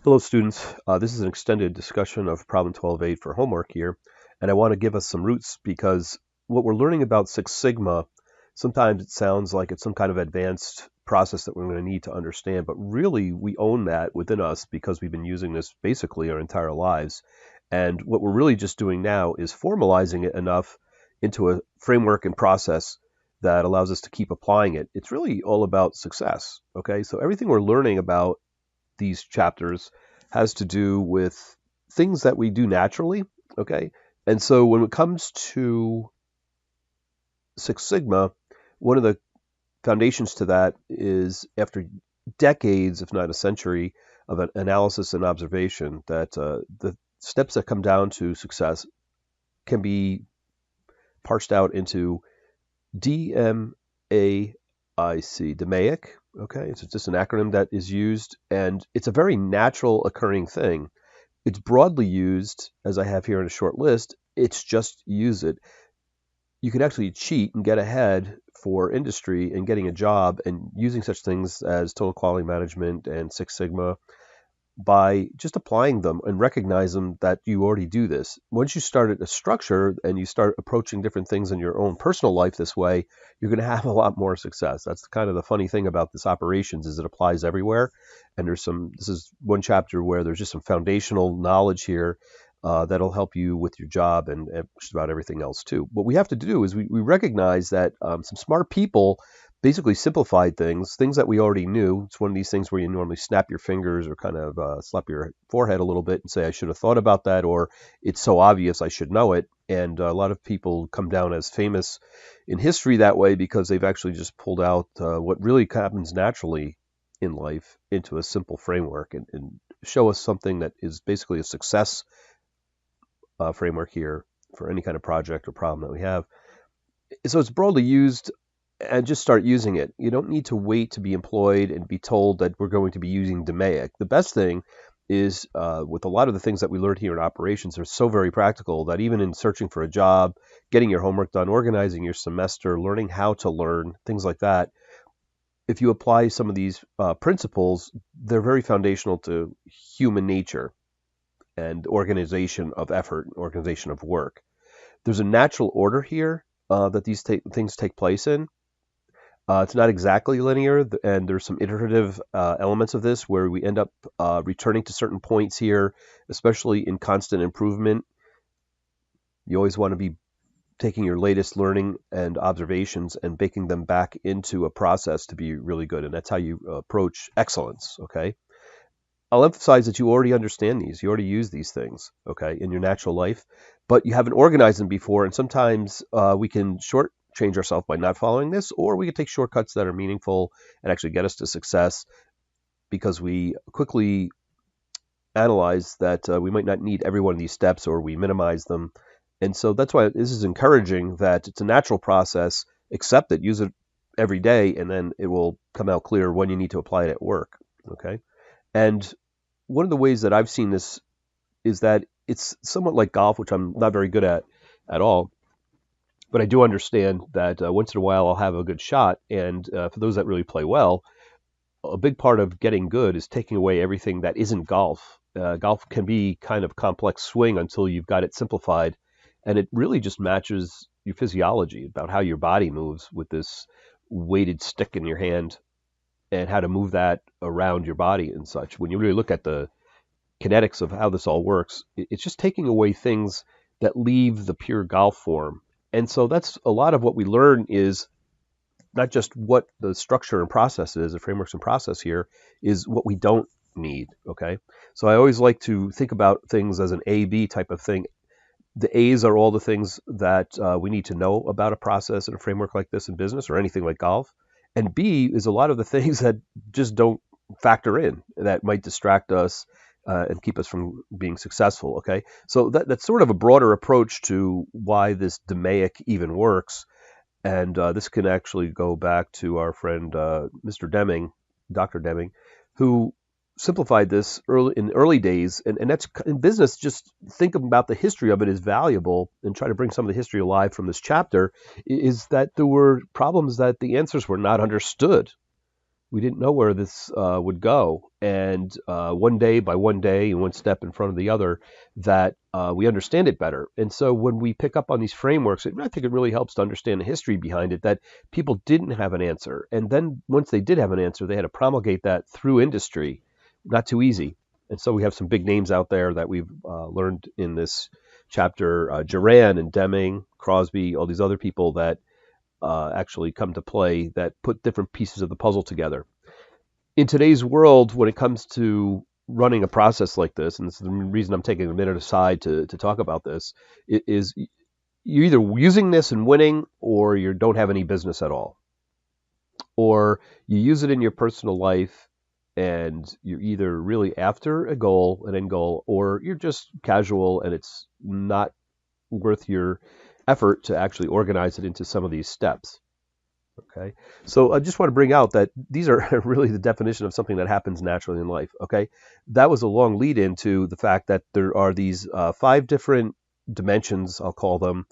Hello students, this is an extended discussion of problem 12-8 for homework here, and I want to give us some roots because what we're learning about Six Sigma, sometimes it sounds like it's some kind of advanced process that we're going to need to understand, but really we own that within us because we've been using this basically our entire lives. And what we're really just doing now is formalizing it enough into a framework and process that allows us to keep applying it. It's really all about success, okay? So everything we're learning about these chapters has to do with things that we do naturally. Okay. And so when it comes to Six Sigma, one of the foundations to that is after decades, if not a century, of an analysis and observation, that the steps that come down to success can be parsed out into DMAIC, DMAIC. Okay, it's just an acronym that is used, and it's a very natural occurring thing. It's broadly used, as I have here in a short list. It's just use it. You can actually cheat and get ahead for industry and getting a job and using such things as total quality management and Six Sigma by just applying them and recognize them that you already do this. Once you start a structure and you start approaching different things in your own personal life this way, you're going to have a lot more success. That's kind of the funny thing about this operations is it applies everywhere. And this is one chapter where there's just some foundational knowledge here that'll help you with your job and just about everything else too. What we have to do is we recognize that some smart people basically simplified things that we already knew. It's one of these things where you normally snap your fingers or kind of slap your forehead a little bit and say, I should have thought about that, or it's so obvious I should know it. And a lot of people come down as famous in history that way because they've actually just pulled out what really happens naturally in life into a simple framework and show us something that is basically a success framework here for any kind of project or problem that we have. So it's broadly used and just start using it. You don't need to wait to be employed and be told that we're going to be using DMAIC. The best thing is with a lot of the things that we learned here in operations are so very practical that even in searching for a job, getting your homework done, organizing your semester, learning how to learn, things like that, if you apply some of these principles, they're very foundational to human nature and organization of effort, organization of work. There's a natural order here that these things take place in. It's not exactly linear, and there's some iterative elements of this where we end up returning to certain points here, especially in constant improvement. You always want to be taking your latest learning and observations and baking them back into a process to be really good, and that's how you approach excellence, okay? I'll emphasize that you already understand these. You already use these things, okay, in your natural life, but you haven't organized them before, and sometimes we can shortchange ourselves by not following this, or we can take shortcuts that are meaningful and actually get us to success because we quickly analyze that we might not need every one of these steps or we minimize them. And so that's why this is encouraging that it's a natural process, accept it, use it every day, and then it will come out clear when you need to apply it at work, okay? And one of the ways that I've seen this is that it's somewhat like golf, which I'm not very good at all. But I do understand that once in a while I'll have a good shot. And for those that really play well, a big part of getting good is taking away everything that isn't golf. Golf can be kind of complex swing until you've got it simplified. And it really just matches your physiology about how your body moves with this weighted stick in your hand and how to move that around your body and such. When you really look at the kinetics of how this all works, it's just taking away things that leave the pure golf form. And so that's a lot of what we learn is not just what the structure and process is, the frameworks and process here, is what we don't need, okay? So I always like to think about things as an A-B type of thing. The A's are all the things that we need to know about a process and a framework like this in business or anything like golf. And B is a lot of the things that just don't factor in that might distract us and keep us from being successful. Okay, so that's sort of a broader approach to why this DMAIC even works, and this can actually go back to our friend Mr. Deming, Dr. Deming, who simplified this in early days, and that's in business. Just think about the history of it is valuable, and try to bring some of the history alive from this chapter. Is that there were problems that the answers were not understood. We didn't know where this would go. And one day by one day and one step in front of the other, that we understand it better. And so when we pick up on these frameworks, I think it really helps to understand the history behind it, that people didn't have an answer. And then once they did have an answer, they had to promulgate that through industry. Not too easy. And so we have some big names out there that we've learned in this chapter, Duran and Deming, Crosby, all these other people that actually come to play that put different pieces of the puzzle together. In today's world, when it comes to running a process like this, and this is the reason I'm taking a minute aside to talk about this, is you're either using this and winning, or you don't have any business at all. Or you use it in your personal life and you're either really after a goal, an end goal, or you're just casual and it's not worth your effort to actually organize it into some of these steps. Okay, so I just want to bring out that these are really the definition of something that happens naturally in life. Okay, that was a long lead into the fact that there are these 5 different dimensions, I'll call them,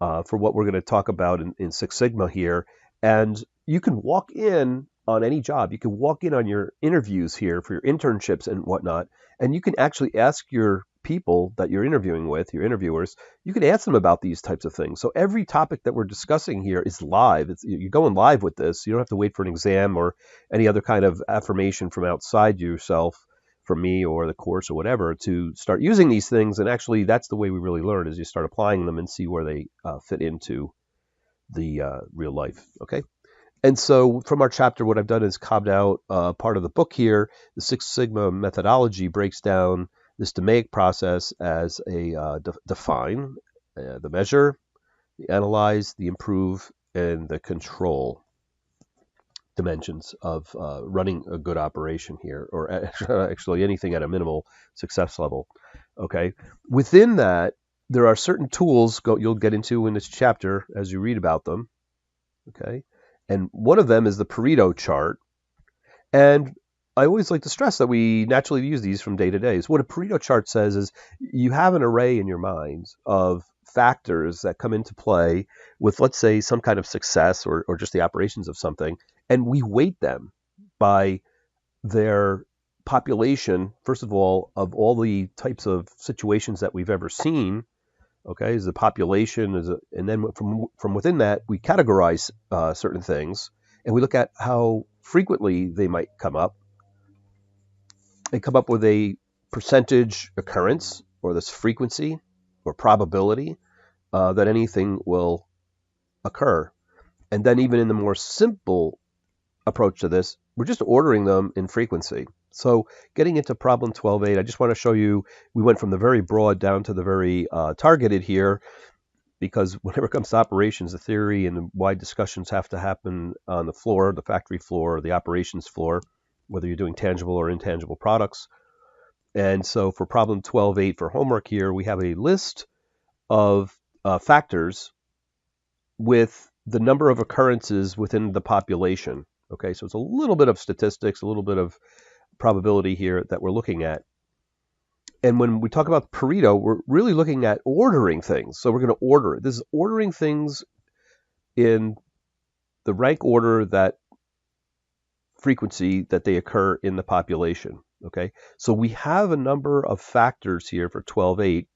for what we're going to talk about in Six Sigma here. And you can walk in on any job. You can walk in on your interviews here for your internships and whatnot, and you can actually ask your people that you're interviewing with, your interviewers, you can ask them about these types of things. So every topic that we're discussing here is live. You're going live with this. You don't have to wait for an exam or any other kind of affirmation from outside yourself, from me or the course or whatever, to start using these things. And actually, that's the way we really learn, is you start applying them and see where they fit into the real life. Okay. And so from our chapter, what I've done is cobbed out part of the book here. The Six Sigma methodology breaks down this DMAIC process as a define, the measure, the analyze, the improve, and the control dimensions of running a good operation here, or actually anything at a minimal success level. Okay. Within that, there are certain tools you'll get into in this chapter as you read about them. Okay. And one of them is the Pareto chart. And I always like to stress that we naturally use these from day to day. So what a Pareto chart says is you have an array in your mind of factors that come into play with, let's say, some kind of success or just the operations of something, and we weight them by their population, first of all the types of situations that we've ever seen. Okay, is the population, and then from within that, we categorize certain things, and we look at how frequently they might come up. They come up with a percentage occurrence, or this frequency, or probability that anything will occur. And then even in the more simple approach to this, we're just ordering them in frequency. So getting into problem 12-8, I just want to show you, we went from the very broad down to the very targeted here, because whenever it comes to operations, the theory and the wide discussions have to happen on the floor, the factory floor, the operations floor, whether you're doing tangible or intangible products. And so for problem 12-8 for homework here, we have a list of factors with the number of occurrences within the population. Okay, so it's a little bit of statistics, a little bit of probability here that we're looking at. And when we talk about Pareto, we're really looking at ordering things. So we're going to order it. This is ordering things in the rank order, that frequency that they occur in the population. Okay, so we have a number of factors here for 12-8.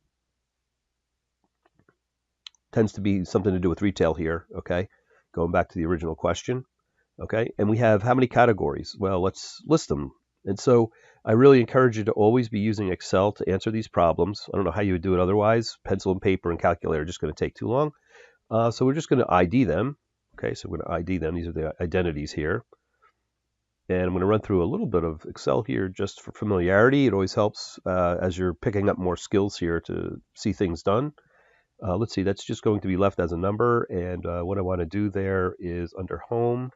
Tends to be something to do with retail here. Okay, going back to the original question. Okay, and we have how many categories? Well, let's list them. And so I really encourage you to always be using Excel to answer these problems. I don't know how you would do it otherwise. Pencil and paper and calculator are just going to take too long. So we're just going to ID them. Okay, so we're going to ID them. These are the identities here. And I'm going to run through a little bit of Excel here just for familiarity. It always helps as you're picking up more skills here to see things done. Let's see, that's just going to be left as a number. And what I want to do there is under home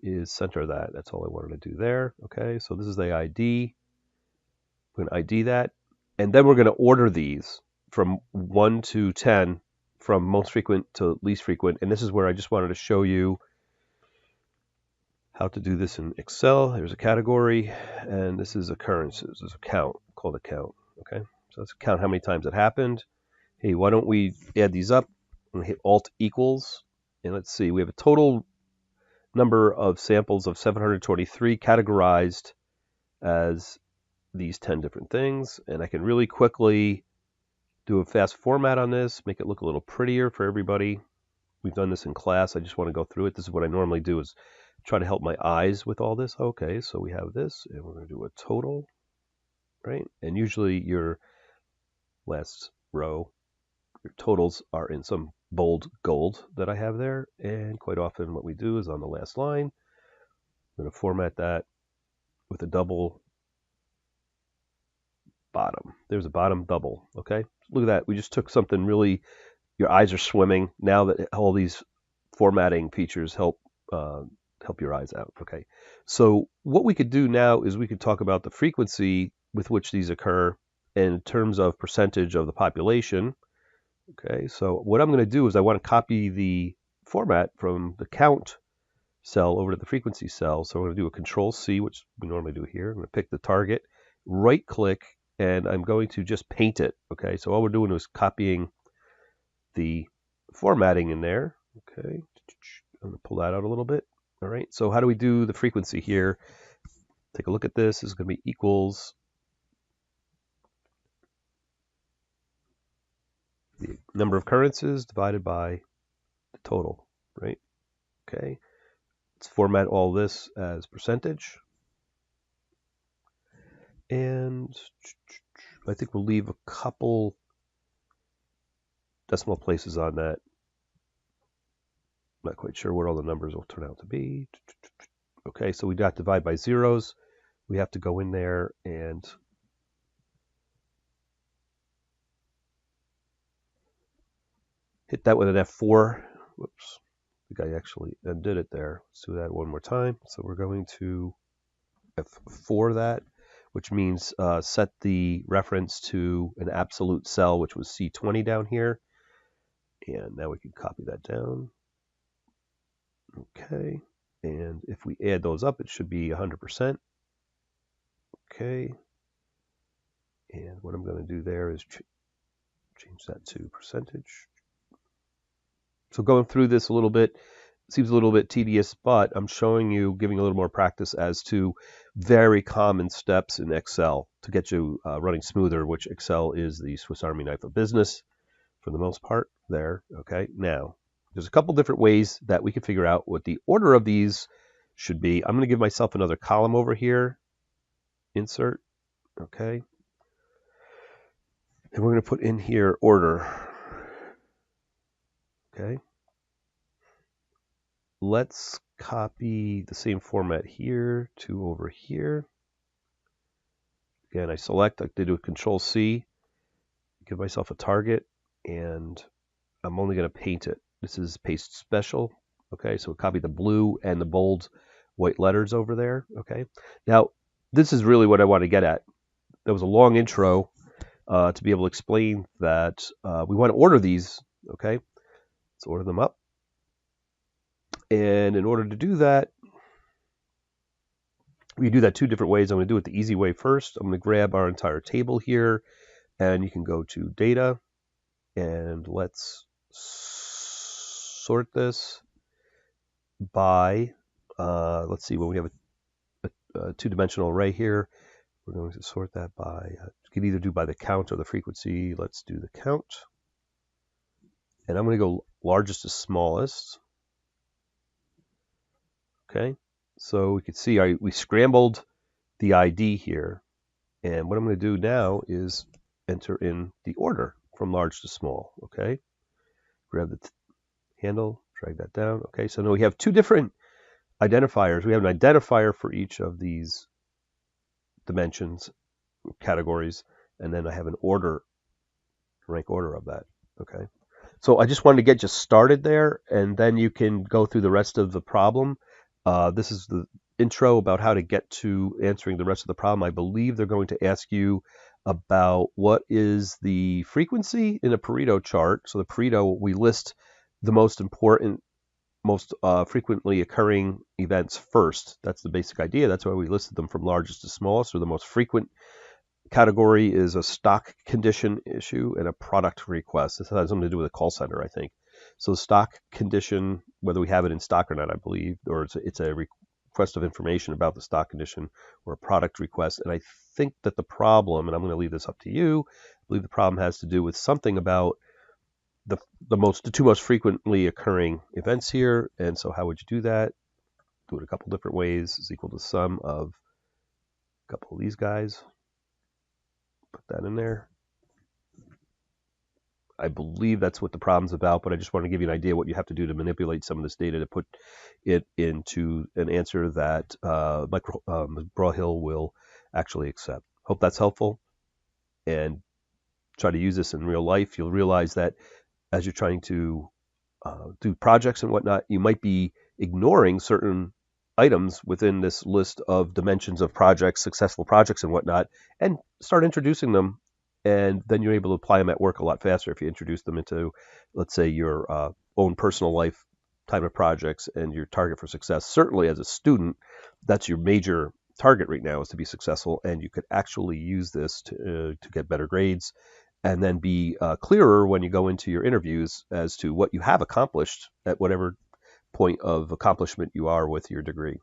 is center that. That's all I wanted to do there. Okay, so this is the ID. We're going to ID that. And then we're going to order these from 1 to 10, from most frequent to least frequent. And this is where I just wanted to show you how to do this in Excel. There's a category, and this is occurrences. There's a count, called a count. Okay, so let's count how many times it happened. Hey, why don't we add these up and hit Alt equals, and let's see, we have a total number of samples of 723 categorized as these 10 different things. And I can really quickly do a fast format on this, make it look a little prettier for everybody. We've done this in class. I just want to go through it. This is what I normally do, is try to help my eyes with all this. Okay, so we have this, and we're going to do a total, right? And usually your last row, your totals are in some bold gold that I have there. And quite often what we do is on the last line, I'm going to format that with a double bottom. There's a bottom double, okay? Look at that. We just took something really, your eyes are swimming now that all these formatting features help your eyes out, okay? So what we could do now is we could talk about the frequency with which these occur in terms of percentage of the population, okay? So what I'm going to do is I want to copy the format from the count cell over to the frequency cell. So I'm going to do a Control-C, which we normally do here. I'm going to pick the target, right-click, and I'm going to just paint it, okay? So all we're doing is copying the formatting in there, okay? I'm going to pull that out a little bit. All right, so how do we do the frequency here? Take a look at this. This is going to be equals the number of occurrences divided by the total, right? Okay, let's format all this as percentage. And I think we'll leave a couple decimal places on that. Not quite sure what all the numbers will turn out to be. Okay, so we got to divide by zeros. We have to go in there and hit that with an F4. Whoops, I think I actually undid it there. Let's do that one more time. So we're going to F4 that, which means set the reference to an absolute cell, which was C20 down here. And now we can copy that down. Okay, and if we add those up, it should be 100%. Okay, and what I'm going to do there is change that to percentage. So going through this a little bit seems a little bit tedious, but I'm showing you, giving a little more practice as to very common steps in Excel to get you running smoother, which Excel is the Swiss Army knife of business for the most part there. Okay, now there's a couple different ways that we can figure out what the order of these should be. I'm going to give myself another column over here, insert, okay, and we're going to put in here order. Okay, let's copy the same format here to over here. Again, I select, I do a Control-C, give myself a target, and I'm only going to paint it. This is paste special. Okay, so copy the blue and the bold white letters over there. Okay, now this is really what I want to get at. That was a long intro to be able to explain that we want to order these. Okay, let's order them up. And in order to do that, we do that two different ways. I'm going to do it the easy way first. I'm going to grab our entire table here, and you can go to data, and let's sort this by, let's see, when we have a two-dimensional array here, we're going to sort that by, you can either do by the count or the frequency. Let's do the count. And I'm going to go largest to smallest. Okay, so we can see we scrambled the ID here. And what I'm going to do now is enter in the order from large to small. Okay, grab the handle, drag that down. Okay, so now we have two different identifiers. We have an identifier for each of these dimensions, categories, and then I have an order, rank order of that. Okay, so I just wanted to get you started there, and then you can go through the rest of the problem. This is the intro about how to get to answering the rest of the problem. I believe they're going to ask you about what is the frequency in a Pareto chart. So the Pareto, we list the most important, most frequently occurring events first. That's the basic idea. That's why we listed them from largest to smallest. So the most frequent category is a stock condition issue and a product request. This has something to do with a call center, I think. So stock condition, whether we have it in stock or not, I believe, or it's a request of information about the stock condition or a product request. And I think that the problem, and I'm going to leave this up to you, I believe the problem has to do with something about the two most frequently occurring events here. And so how would you do that? Do it a couple different ways. Is equal to the sum of a couple of these guys. Put that in there. I believe that's what the problem's about, but I just want to give you an idea what you have to do to manipulate some of this data to put it into an answer that McGraw-Hill will actually accept. Hope that's helpful, and try to use this in real life. You'll realize that as you're trying to do projects and whatnot, you might be ignoring certain items within this list of dimensions of projects, successful projects and whatnot, and start introducing them. And then you're able to apply them at work a lot faster if you introduce them into, let's say, your own personal life type of projects and your target for success. Certainly as a student, that's your major target right now, is to be successful, and you could actually use this to get better grades and then be clearer when you go into your interviews as to what you have accomplished at whatever point of accomplishment you are with your degree.